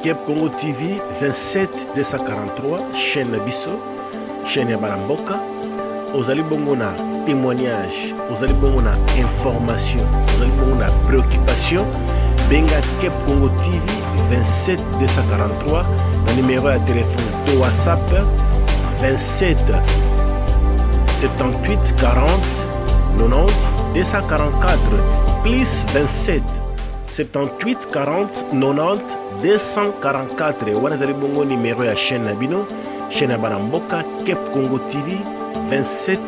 Kep Congo TV 27 243 chaîne Nabiso, chaîne ya Baramboka. Ozali bongo na témoignage, ozali bongo na information, ozali bongo na préoccupation. Benga Kep Congo TV 27 243, le numéro de téléphone de WhatsApp 27 78 40 90 244 plus 27 78 40 90 244. Wana zali bongo numéro ya chaîne Nabino, chaîne Baramboka Kep Congo TV 27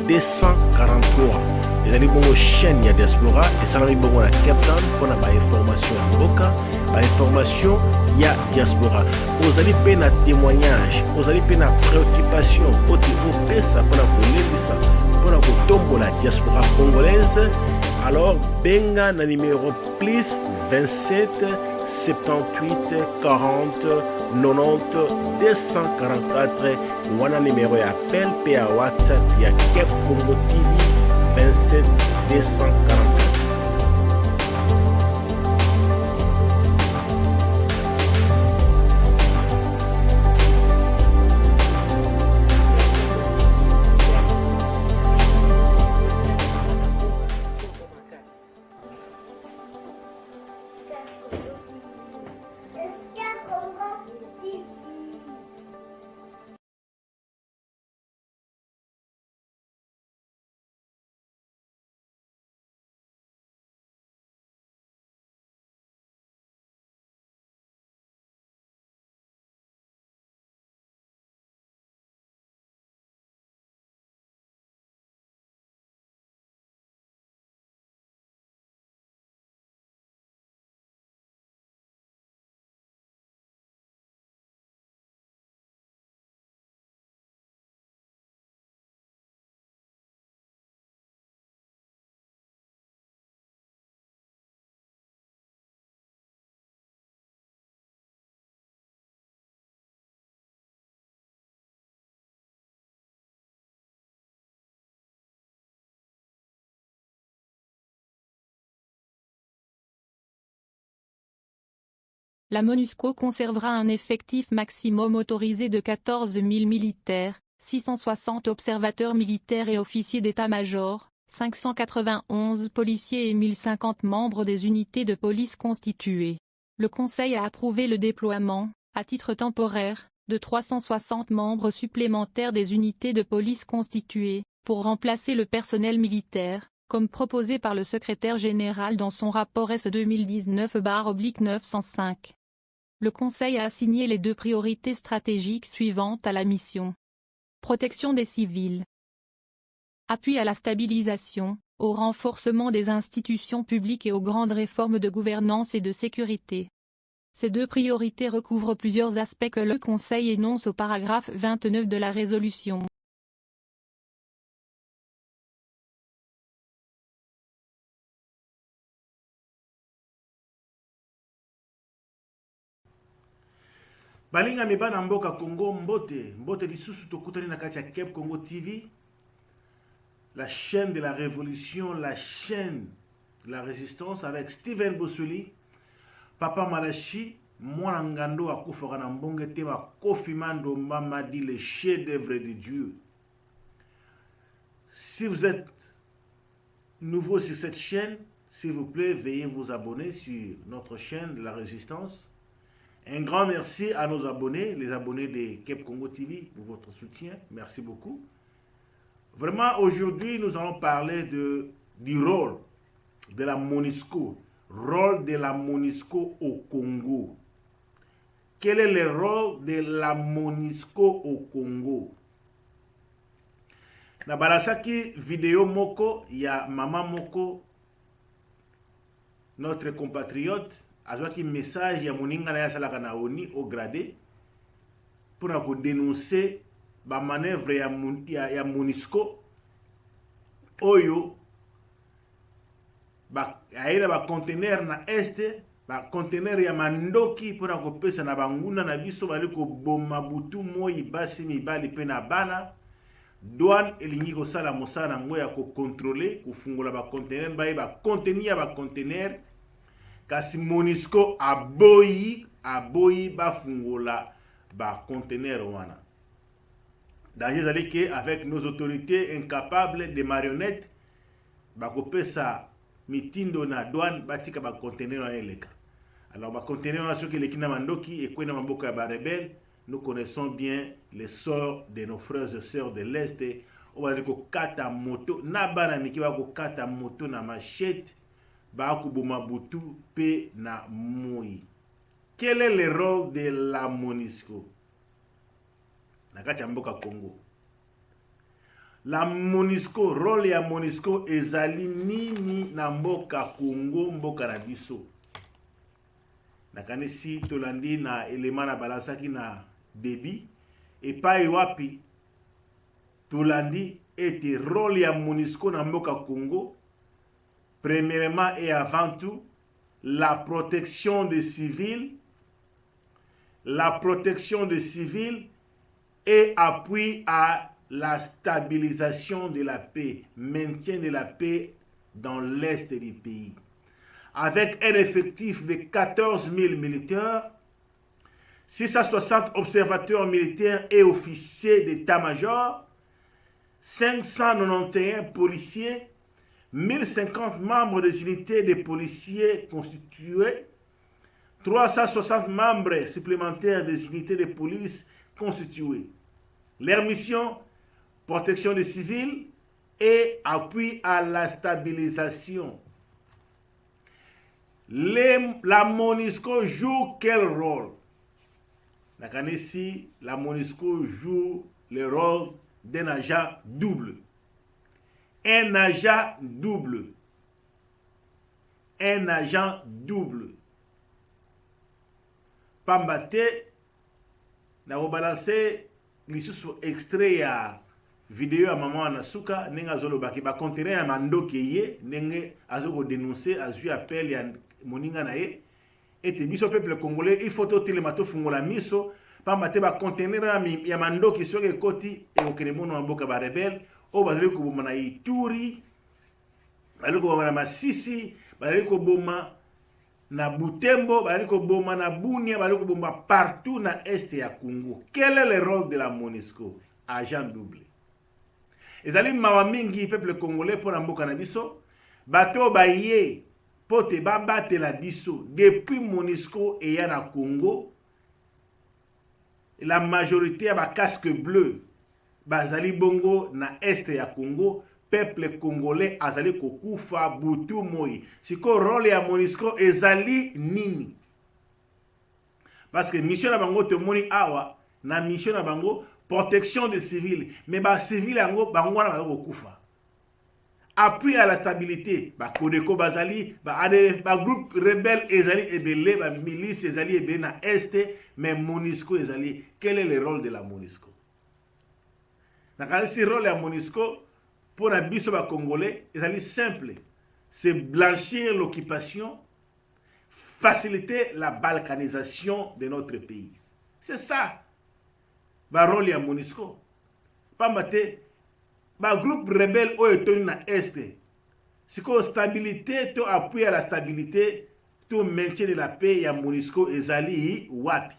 243. Ezali bongo chaîne ya diaspora esalami bongo na Cape Town mpona bainformation ya mboka, bainformation ya diaspora. Ozali mpe na témoignage, ozali mpe na préoccupation oti opesa mpona kolendisa mpona kotombola diaspora congolaise. Alors benga na numéro plus 27 78 40 90 244. Wana numéro ya appel pe ya WhatsApp ya Kep Congo TV 27 244. La MONUSCO conservera un effectif maximum autorisé de 14 000 militaires, 660 observateurs militaires et officiers d'état-major, 591 policiers et 1050 membres des unités de police constituées. Le Conseil a approuvé le déploiement, à titre temporaire, de 360 membres supplémentaires des unités de police constituées, pour remplacer le personnel militaire, comme proposé par le secrétaire général dans son rapport S 2019/905. Le Conseil a assigné les deux priorités stratégiques suivantes à la mission. Protection des civils. Appui à la stabilisation, au renforcement des institutions publiques et aux grandes réformes de gouvernance et de sécurité. Ces deux priorités recouvrent plusieurs aspects que le Conseil énonce au paragraphe 29 de la résolution. Balinga mibana mboka Congo mbote lisusu tokutani na kati ya Kep Congo TV, la chaîne de la révolution, la chaîne de la résistance avec Steven Bosuli, Papa Malachi, mwana ngando akufaka na mbonge tema Kofi Mando Mamadi, le chef-d'œuvre de Dieu. Si vous êtes nouveau sur cette chaîne, s'il vous plaît, veuillez vous abonner sur notre chaîne de la résistance. Un grand merci à nos abonnés, les abonnés de Kep Congo TV, pour votre soutien. Merci beaucoup. Vraiment, aujourd'hui, nous allons parler du rôle de la MONUSCO. Rôle de la MONUSCO au Congo. Quel est le rôle de la MONUSCO au Congo? Na balasaki vidéo moko, il y a maman moko, notre compatriote, azwaki message ya moninga na yasalaka na ONU au gradé pour dénoncer ba manœuvre ya MONUSCO oyo ba aina ba conteneur na este ba conteneur ya mandoki pour kopesa na banguna na biso bali ko boma butu moi basi mibali pe na bana douane elingi kosala mosala nango ya ko contrôler kufungola ba conteneur ba contenir ba conteneur kasi MONUSCO aboyi aboyi bafungola ba conteneur wana. Danger ezali que avec nos autorités incapables de marionnettes bakopesa mitindo na douane batika ba conteneur wana eleka. Alors ba conteneur wana soki eleki na mandoki ekwe na maboko ya ba rebelle, nous connaissons bien les sorts de nos frères et sœurs de l'Est. On va dire que kata moto na bana miki ba ko kata moto na machette ba ko boma butu pe na moi. Quel est le rôle de la MONUSCO na kati ya mboka Congo? La MONUSCO, rôle ya MONUSCO ezali nini na mboka Congo, mboka na biso? Nakanisi tolandi na elema na balasaki na debi epai wapi tolandi ete rôle ya MONUSCO na mboka Congo, premièrement et avant tout, la protection des civils, et appui à la stabilisation de la paix, maintien de la paix dans l'est du pays. Avec un effectif de 14 000 militaires, 660 observateurs militaires et officiers d'état-major, 591 policiers, 1050 membres des unités de policiers constitués, 360 membres supplémentaires des unités de police constituées. Leur mission, protection des civils et appui à la stabilisation. La MONUSCO joue quel rôle? La MONUSCO joue le rôle d'un agent double. Un agent double. Un agent double. Pambate, na rebalancer lisusu extrait ya vidéo ya maman Anasuka nenga zolo baki ba conteneur ya mandoki ye nenge azoko dénoncer azui appel ya moninga na ye ete biso peuple congolais il faut to telemato fungola miso pambate ba conteneur ya mandoki soke koti e okene mono mboka ba rebelle o bazali ko boma na Ituri bazali ko boma na Masisi bazali ko boma na Butembo, baliko boma na Bunia, baliko boma partout na est ya Congo. Quel est le rôle de la MONUSCO? Agent double. Ezali mawa mingi peuple congolais pour na mboka na biso, bato baye pote babate la biso. Depuis MONUSCO eya na Congo, la majorité ya ba casque bleu bazali bongo na est ya Congo. Peuple congolais azali kokufa butu moi. Siko rôle ya MONUSCO ezali nini? Parce que mission na bango te moni awa na mission na bango protection des civils, mais ba civil yango bango na kokufa. Appui à la stabilité, ba Kodeko bazali, ba groupe rebelle ezali ebele, ba milice ezali ebele na est, mais MONUSCO ezali. Quel est le rôle de la MONUSCO? Na kanisi rôle ya MONUSCO pour la biso ba congolais, c'est simple. C'est blanchir l'occupation, faciliter la balkanisation de notre pays. C'est ça. Ba rôle ya MONUSCO. Pas maté ba groupe rebelle o etoni na est. C'est que stabilité to appui à la stabilité, to maintien de la paix ya MONUSCO ezali wapi.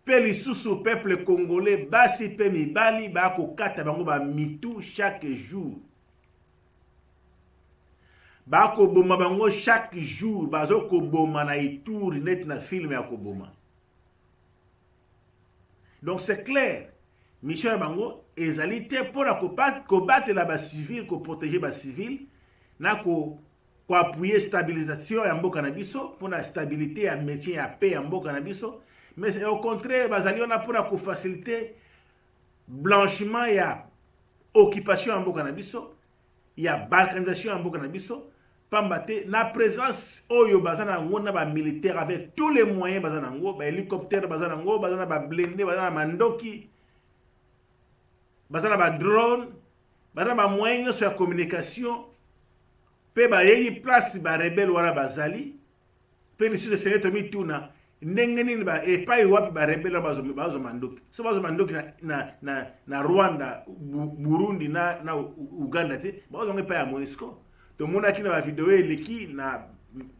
Peli sous peuple congolais basi pe mibali ba ko kata bango ba mitu chaque jour. Ba ko boma bango chaque jour bazo ko boma na Ituri net na film ya ko boma. Donc c'est clair. Mission bango ezalité pour la combattre la base civile, ko protéger base civile, na ko appuyer stabilisation ya mboka na biso pour la stabilité ya métier ya paix ya mboka na biso. Mais au contraire, bazali on a pour faciliter blanchiment ya occupation en mboka na biso, ya balkanisation en mboka na biso, pambate na présence oyo bazana ngona ba militaire avec tous les moyens bazana ngo, ba hélicoptère bazana ngo, bazana ba blindé, bazana mandoki, bazana ba drone, bazana ba moyens sur la communication, pe ba yeli place ba rebelle wana bazali, pe ni sur secret mi tuna ndenge nini ba epai wapi ba rebelle bazo mandoki so bazo mandoki na Rwanda, Burundi na Uganda te bazo ngepa ya MONUSCO to mona kina ba video eleki na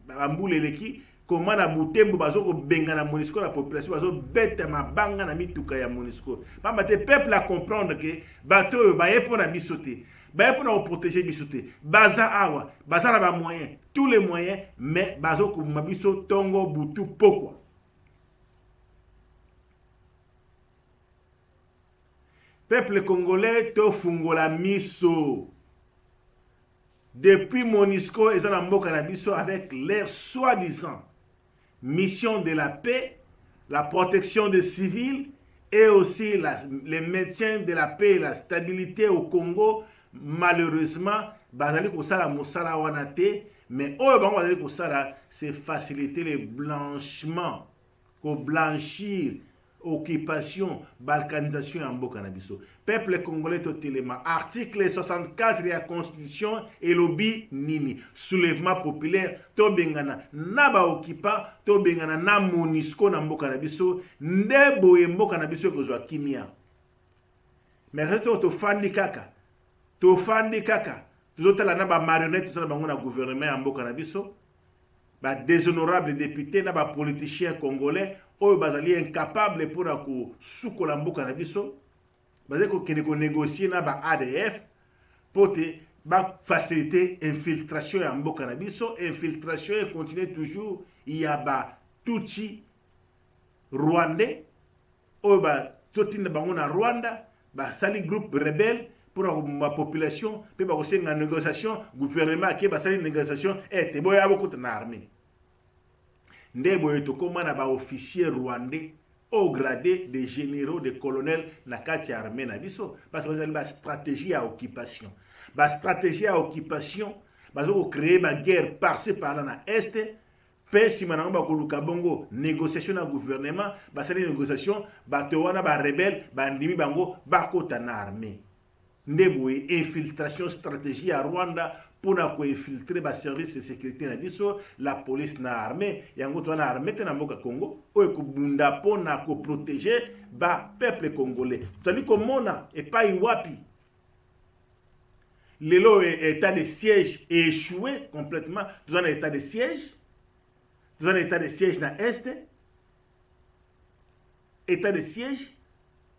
bambule eleki comment na Butembo bazo ko benga na MONUSCO la population bazo bête mabanga na mituka ya MONUSCO. Pamba te peuple à comprendre que bato ba yepo na bisoté. Ba yepo na protéger bisoté. Baza awa, baza na ba moyens, tous les moyens, mais bazo ko mabiso tongo butu pokwa. Peuple congolais to fungola miso. Depuis MONUSCO et Zanamboka Nabiso avec leur soi-disant mission de la paix, la protection des civils et aussi le maintien de la paix et la stabilité au Congo, malheureusement, bazali kosala mosala wanate, mais oyo bango bazali kosala c'est faciliter le blanchiment, ko blanchir occupation, balkanisation en mboka na biso. Peuple congolais totelema. Article 64 de la Constitution et lobby nini. Soulèvement populaire, to bengana naba okipa, to bengana na MONUSCO na mboka na biso, ndebo e mboka na biso kozwa kimia. Mais resto to fandi kaka. To fandi kaka. Tozotala na ba marionnette tozala bango na gouvernement ya mboka na biso. Ba déshonorable député na ba politicien congolais oyo bazali incapable pour ko sukola mboka na biso bazali ko kene ko négocier na ba ADF pour te ba faciliter infiltration ya mboka na biso. Infiltration et continue toujours. Il y a ba Tutsi rwandais oyo ba totina bango na Rwanda ba sali groupe rebelle pour la population, puis ba aussi une négociation gouvernement qui ba sali négociation te boya beaucoup na armée. Ndebo yeto koma na ba officier rwandais au gradé des généraux, des colonels na kati armée na biso parce que ba stratégie à occupation. Ba stratégie à occupation, bazo créer ba guerre par-ci par-là na est. Pe si manango ba koluka bongo négociation na gouvernement, ba sali négociation ba to wana ba rebelle ba ndimi bango ba kota na armée. Ndebo infiltration stratégie à Rwanda pour infiltrer les services de sécurité na biso, la police na armée, yango to na armée na mboka Congo, oyo ko bunda po na ko protéger ba peuple congolais. Tandis que mona et pas iwapi. Lelo état de siège est échoué complètement. Dans un état de siège. Dans un état de siège na est. État de siège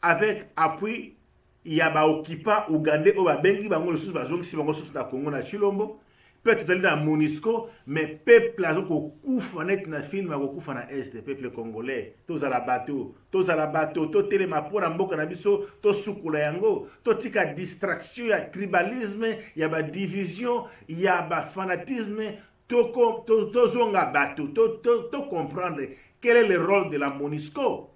avec appui il y a ba okipa ougandais o ba bengi bango le sous bazong si bango sous na Congo na Chilombo peut être dans MONUSCO mais peuple azo ko kufa net na film ko kufa na est peuple congolais to za la bateau to telema pona mboka na biso to sukula yango to tika distraction ya tribalisme ya ba division ya ba fanatisme to zonga bateau to comprendre quel est le rôle de la MONUSCO.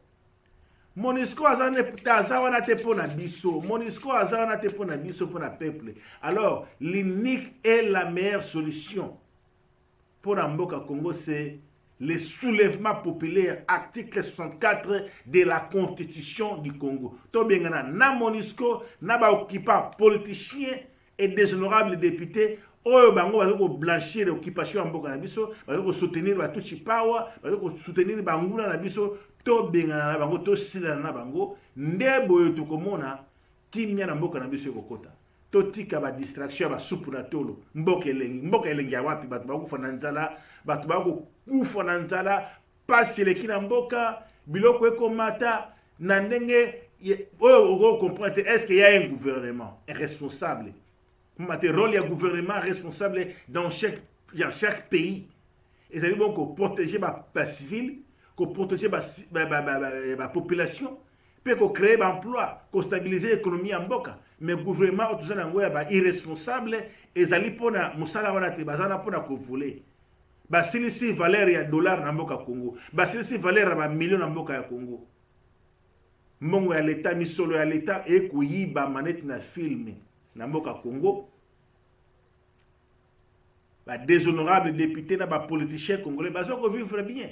MONUSCO azawana te pona biso. MONUSCO azawana te pona biso pona peuple. Alors, l'unique et la meilleure solution pour Mboka Congo, c'est le soulèvement populaire, article 64 de la Constitution du Congo. To bengana na MONUSCO, na ba occupant politicien et déshonorable député, oyo bango bazoko blanchir l'occupation Mboka na biso, bazoko soutenir ba Tutsi power, bazoko soutenir banguna na biso. To bengana na bango to sila na bango ndebo yo tokomona kimia na mboka na biso ekokota to tika ba distraction ba supu na tolo mboka elengi ya wapi bato bakufa na nzala bato bakufa na nzala pasi eleki na mboka biloko ekomata na ndenge oyo oko comprendre est-ce qu'il y a un gouvernement responsable mate rôle ya gouvernement responsable dans chaque pays ezali bon ko protéger ba civil pour protéger la population, pour créer des emplois, pour stabiliser l'économie en Boka. Mais le gouvernement est irresponsable et ils allaient pour la moussala wanate, bazana pour la voler. Si les valeurs ya dollars na Boka Congo, si les valeurs ya millions na Boka ya Congo. Mbongo ya l'État, ni solo ya l'État, et kuyiba manette na film na Boka Congo. Déshonorable député na politicien congolais, bazoko vivre bien.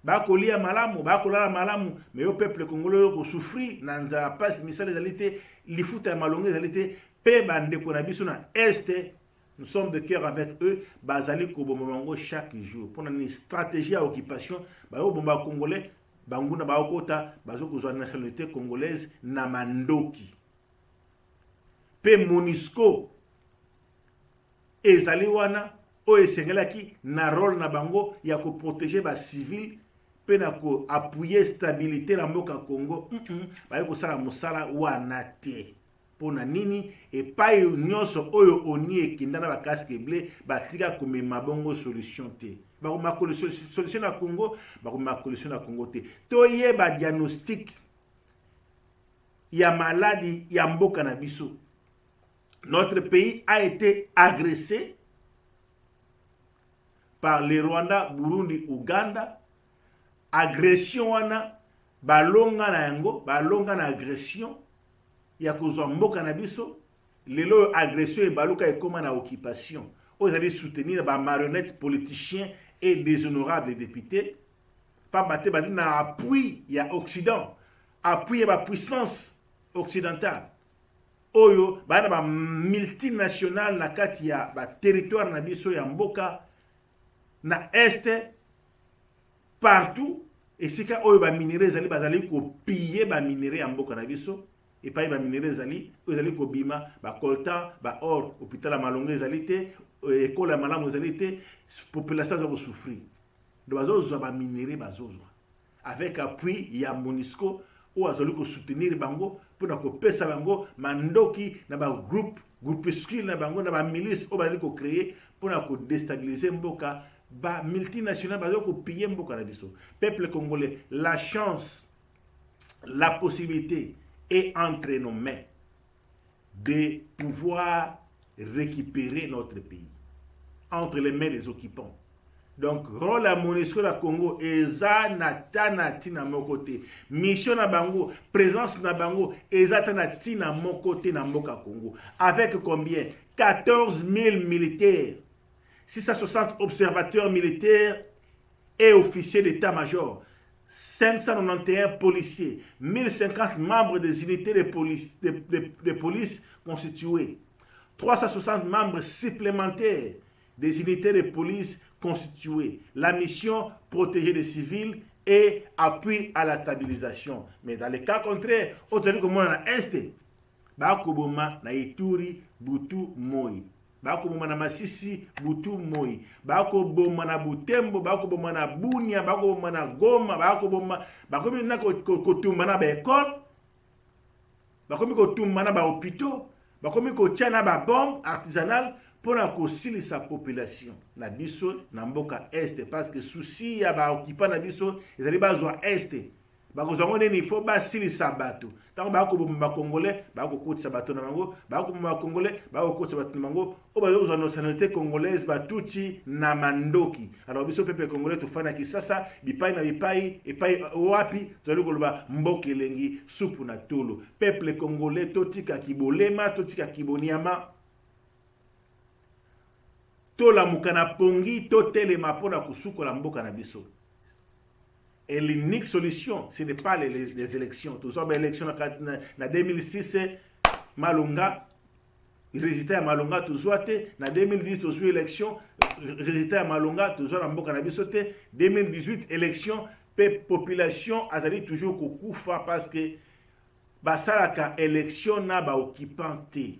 Bakolia malamu, bakolala malamu, mais au peuple congolais ko souffrir na nzala passe misale zalité, li futa malongé zalité, pe bande ko na biso na est, nous sommes de cœur avec eux, bazali ko bomongo chaque jour pour une stratégie à occupation, ba o bomba congolais, banguna ba okota, bazo ko zo nationalité congolaise na mandoki. Pe MONUSCO ezali wana oyo esengelaki na rôle na bango ya koprotege bacivile mpe na koappuye stabilité na mboka Congo. Baye kosala mosala wana te. Pona nini epai nyonso oyo oni ekinda na bakaske ble batika komema bongo solution te. Bakoma solution na Congo, bakoma solution na Congo te. Toyeba diagnostic ya maladie ya mboka na biso. Notre pays a été agressé par le Rwanda, Burundi, Uganda. Agression wana balonga na yango, balonga na agression ya kozwa mboka na biso. Lelo agression e baluka ekoma na occupation. Oyo ezali soutenir ba marionnettes politiciens et déshonorables députés. Pas battre bali na appui ya Occident, appui ya ba puissance occidentale. Oyo bana ba multinational na kati ya ba territoire na biso ya mboka na este partout. Et c'est que oyo ba minerais zali bazali ko piller ba minerais ya mboka na biso. Et pas ba minerais zali ozali ko bima ba coltan ba or hôpital ya Malonga zali te, école ya malamu zali te, population za ko souffrir. Donc bazo ba minerais bazo avec appui ya MONUSCO ou azali ko soutenir bango pour na ko pesa bango mandoki na ba groupuscule na bango na ba milice o bazali ko créer pour na ko déstabiliser mboka ba multinational bazali ko piller mboka na biso. Peuple congolais, la chance, la possibilité est entre nos mains de pouvoir récupérer notre pays entre les mains des occupants. Donc, rôle à MONUSCO la Congo, eza natanati na mon côté. Mission na bango, présence na bango, eza tanati na mon côté na mboka Congo. Avec combien? 14 000 militaires, 660 observateurs militaires et officiers d'état-major, 591 policiers, 1050 membres des unités de police constituées, 360 membres supplémentaires des unités de police constituées. La mission, protéger les civils et appui à la stabilisation. Mais dans les cas contraires, on te dit que moi, on a Est, Bakoboma, na Ituri, Butu, Moi. Bakoboma na Masisi, Butu, Moi. Bakoboma na Butembo, Bakoboma na Bunia, Bakoboma na Goma, Bakoboma na Kotumba na Bekol, Bakomi Kotumba na Hôpitaux, Bakomi Kotia na bombe artisanale, pour sa population na biso na mboka Est, parce que souci ya ba occupant na biso ezali bazwa Est bakozwa nini faut basilisa bato tango bakoboma congolais bakokotisa bato na bango bakoboma congolais bakokotisa bato na bango o bazozwa nationalité congolaise batuti na mandoki. Alors biso peuple congolais tofana kisasa bipai na bipai epai wapi tozali koloba mboka elengi supu na tolo. Peuple congolais totika kibolema, totika kiboniama, to la mukana pongi, to telema pona kusuko la mboka na biso. Et l'unique solution, ce n'est pas les élections. Tout ça, les élections en 2006, Malonga, résultat à Malonga, tout ça, en 2010, tout ça, élection, résultat à Malonga, tout ça, en mboka na biso te. 2018, élection, population, azali toujours kokufa parce que basalaka élection na ba occupante.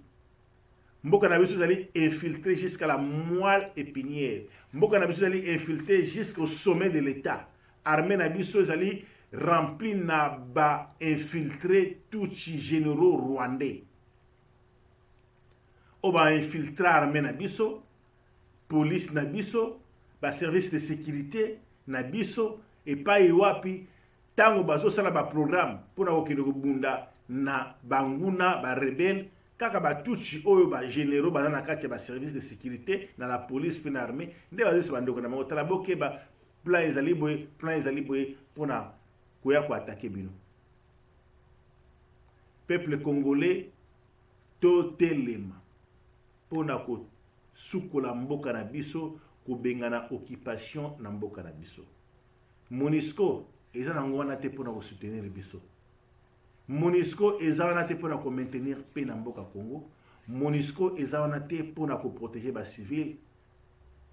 Mboka na biso zali infiltré jusqu'à la moelle épinière. Mboka na biso zali infiltré jusqu'au sommet de l'État. Armée na biso zali rempli na ba infiltré tous les généraux rwandais. Oba infiltré armée na biso, police na biso, ba service de sécurité na biso, et pas wapi tango bazo sala ba programme pour na okende bunda na banguna ba rebelle. Kaka batuchi oyo ba généraux ba na kati ba service de sécurité na la police puis na armée nde bazo bandoko na motala boke ba plan ezali boye pona koya ko attaquer bino. Peuple congolais totelema pona ko sukola mboka na biso ko bengana occupation na mboka na biso. MONUSCO eza na ngwana te pona ko soutenir biso. MONUSCO eza te pour maintenir paix na mboka Congo. MONUSCO eza te pour protéger les civils.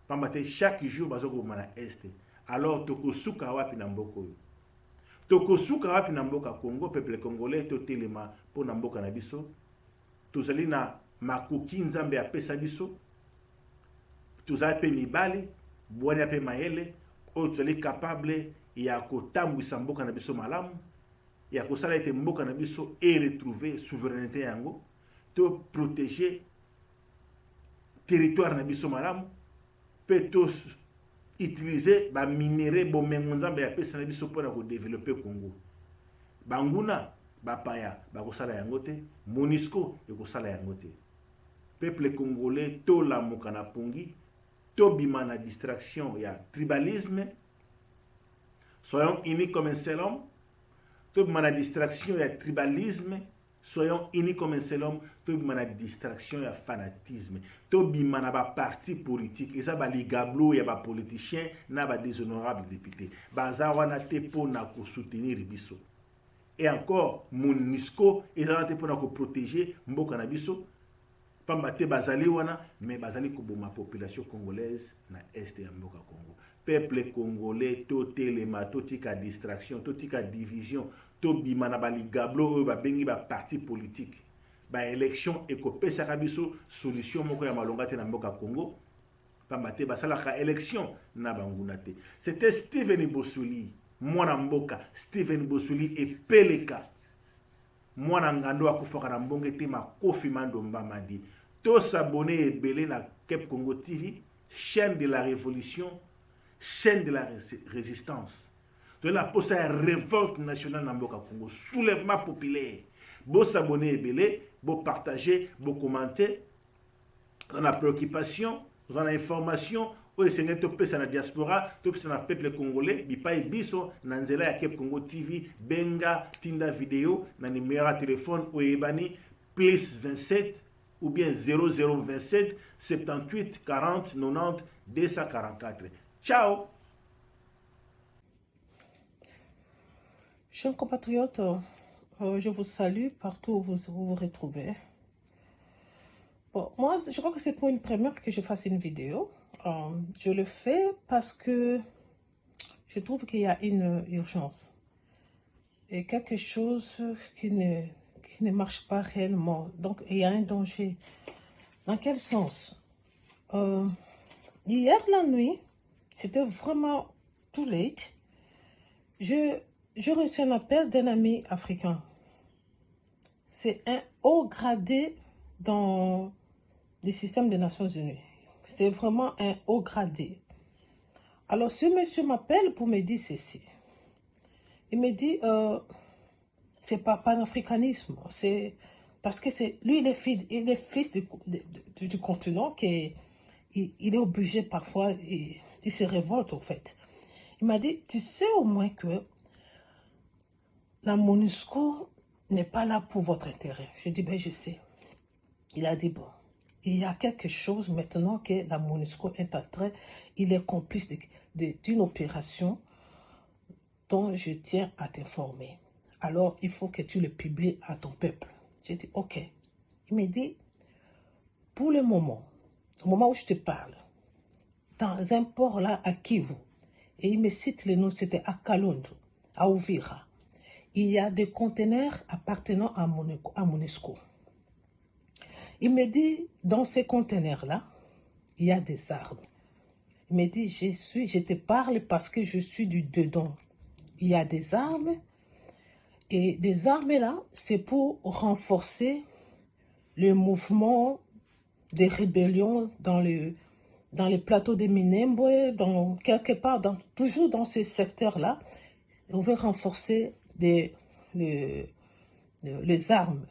Pambate chaque jour bazo ko na Est. Alors tokosuka wapi na mboka oyo. Tokosuka wapi na mboka Congo, peuple congolais totelema pour na mboka na biso. Tozali na makoki nzambe apesa biso. tozala mpe mibali bwania mpe mayele oyo tozali capable ya kotambwisa mboka na biso malamu ya kosala ete mboka na biso eretrouve souveraineté yango to protéger territoire na biso malamu mpe to utiliser baminere bomengo nzambe yapesa na biso mpona kodevelope Congo. Banguna bapaya bakosala yango te, MONUSCO ekosala yango te. Peuple congolais tolamuka na pongi, tobima na distraction ya tribalisme, soyons unis comme un seul homme. Tobima na distraction ya tribalisme, soyons unis comme un seul homme. Tobima na distraction ya fanatisme, tobima na ba parti politique, eza ba ligablo ya ba politicien na ba déshonorable député. Baza wana te pona ko soutenir biso. Et encore MONUSCO eza te pona ko protéger mboka na biso. Pamba te bazali wana, mais bazali koboma population congolaise na est ya mboka Congo. Peuple congolais totelema, totika distraction, totika division, tobima na baligablo oyo babengi ba parti politique. Ba élection ekopesaka biso solution moko ya malonga te na mboka Congo. Pamba te basalaka élection na banguna te. C'était Steven Bosuli, mwana mboka Steven Bosuli epeleka. Mwana ngando akufaka na mbonge te Kofi Mandomba madi. To s'abonner ebele na Kep Congo TV, chaîne de la révolution, chaîne de la résistance. De la posa ya révolte nationale na mboka Congo, soulèvement populaire. Bo s'abonner ebele, bo partager, bo commenter. Dans la préoccupation, dans l'information, oyo esengeli topesa na diaspora, topesa na peuple congolais, bipai biso na nzela ya Kep Congo TV, benga tinda video na numéro ya téléphone oyebani plus 27 ou bien 0027 78 40 90 244. Ciao. Chers compatriotes, je vous salue partout où vous vous retrouvez. Bon, moi, je crois que c'est pour une première que je fasse une vidéo. Je le fais parce que je trouve qu'il y a une urgence et quelque chose qui ne marche pas réellement. Donc, il y a un danger. Dans quel sens? Hier, la nuit, c'était vraiment too late. J'ai reçu un appel d'un ami africain. C'est un haut gradé dans les systèmes des Nations Unies. C'est vraiment un haut gradé. Alors, ce monsieur m'appelle pour me dire ceci. Il me dit, c'est pas panafricanisme, c'est parce que lui, il est fils du continent, qu'il est obligé parfois, il se révolte au fait. Il m'a dit, tu sais au moins que la MONUSCO n'est pas là pour votre intérêt. Je dis, ben je sais. Il a dit, bon, il y a quelque chose maintenant que la MONUSCO est en train, il est complice d'une opération dont je tiens à t'informer. Alors, il faut que tu le publies à ton peuple. J'ai dit, ok. Il me dit, pour le moment, au moment où je te parle, dans un port là à Kivu, et il me cite les noms, c'était à Kalundu, à Uvira, il y a des conteneurs appartenant à MONUSCO. Il me dit, dans ces conteneurs-là, il y a des armes. Il me dit, je te parle parce que je suis du dedans. Il y a des armes, et des armes là, c'est pour renforcer le mouvement des rébellions dans les plateaux de Minembwe, quelque part, toujours dans ces secteurs-là. On veut renforcer les armes.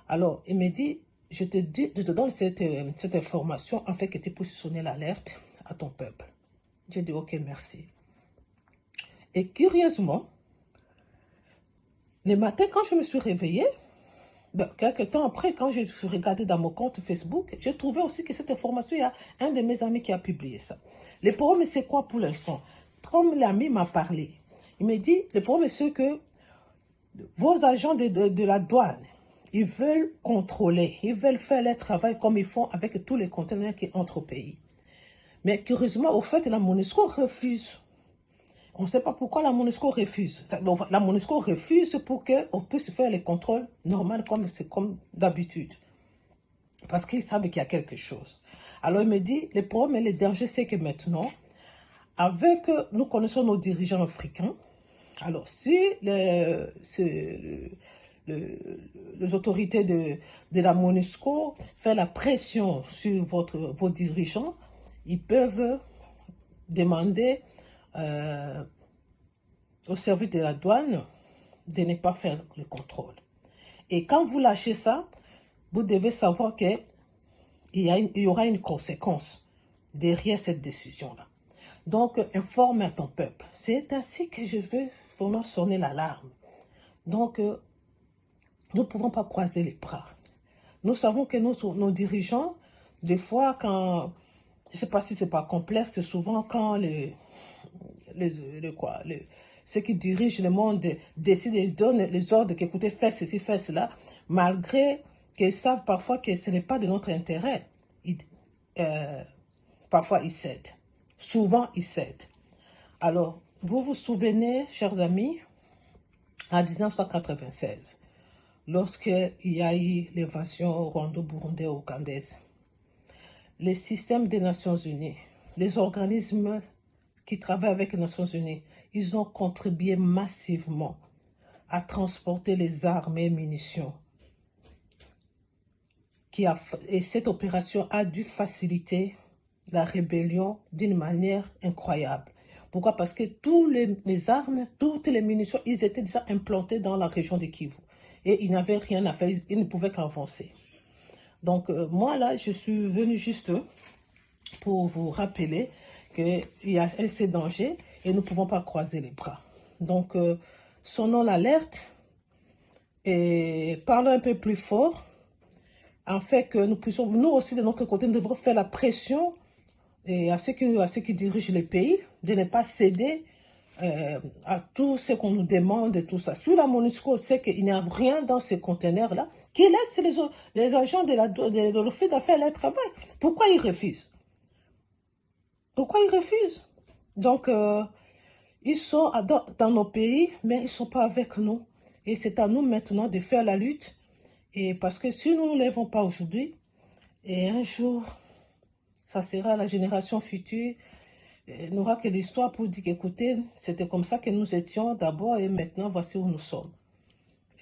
Alors, il me dit, je te donne cette information afin que tu puisses sonner l'alerte à ton peuple. J'ai dit, ok, merci. Et curieusement, le matin, quand je me suis réveillée, quelques temps après, quand je suis regardée dans mon compte Facebook, j'ai trouvé aussi que cette information, il y a un de mes amis qui a publié ça. Le problème, c'est quoi pour l'instant? Comme l'ami m'a parlé, il me dit, le problème, c'est que vos agents de la douane, ils veulent contrôler, ils veulent faire leur travail comme ils font avec tous les conteneurs qui entrent au pays. Mais curieusement, au fait, la MONUSCO refuse. On ne sait pas pourquoi la MONUSCO refuse. La MONUSCO refuse pour qu'on puisse faire les contrôles normaux comme d'habitude. Parce qu'ils savent qu'il y a quelque chose. Alors il me dit, le problème et le danger, c'est que maintenant, avec, nous connaissons nos dirigeants africains. Alors, si les autorités de la MONUSCO font la pression sur vos dirigeants, ils peuvent demander au service de la douane de ne pas faire le contrôle. Et quand vous lâchez ça, vous devez savoir qu'il y aura une conséquence derrière cette décision-là. Donc, informe à ton peuple. C'est ainsi que je veux vraiment sonner l'alarme. Donc, nous ne pouvons pas croiser les bras. Nous savons que nos dirigeants, des fois, quand, je ne sais pas si c'est pas complexe, c'est souvent quand ceux qui dirigent le monde décident et donnent les ordres qu'écoutez, fais ceci, fais cela, malgré qu'ils savent parfois que ce n'est pas de notre intérêt. Parfois, ils cèdent. Souvent, ils cèdent. Alors, vous vous souvenez, chers amis, en 1996, lorsqu'il y a eu l'invasion rwando-burundais-ougandaise, les systèmes des Nations Unies, les organismes qui travaillent avec les Nations Unies, ils ont contribué massivement à transporter les armes et munitions. Et cette opération a dû faciliter la rébellion d'une manière incroyable. Pourquoi? Parce que toutes les armes, toutes les munitions, ils étaient déjà implantés dans la région de Kivu. Et ils n'avaient rien à faire, ils ne pouvaient qu'avancer. Donc, moi, là, je suis venu juste pour vous rappeler qu'il y a ces dangers et nous ne pouvons pas croiser les bras. Donc, sonnons l'alerte et parlons un peu plus fort, afin que nous puissions, nous aussi de notre côté, nous devrons faire la pression à ceux qui dirigent les pays, de ne pas céder à tout ce qu'on nous demande et tout ça. Sur la MONUSCO sait qu'il n'y a rien dans ces conteneurs-là, qui laissent les agents de l'office d'affaires leur travail. Pourquoi ils refusent? Pourquoi ils refusent? Donc, ils sont dans nos pays, mais ils ne sont pas avec nous. Et c'est à nous maintenant de faire la lutte. Et parce que si nous ne nous lèvons pas aujourd'hui, et un jour, ça sera la génération future, n'aura que l'histoire pour dire qu'écoutez, c'était comme ça que nous étions d'abord et maintenant voici où nous sommes.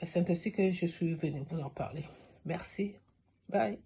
Et c'est ainsi que je suis venue vous en parler. Merci. Bye.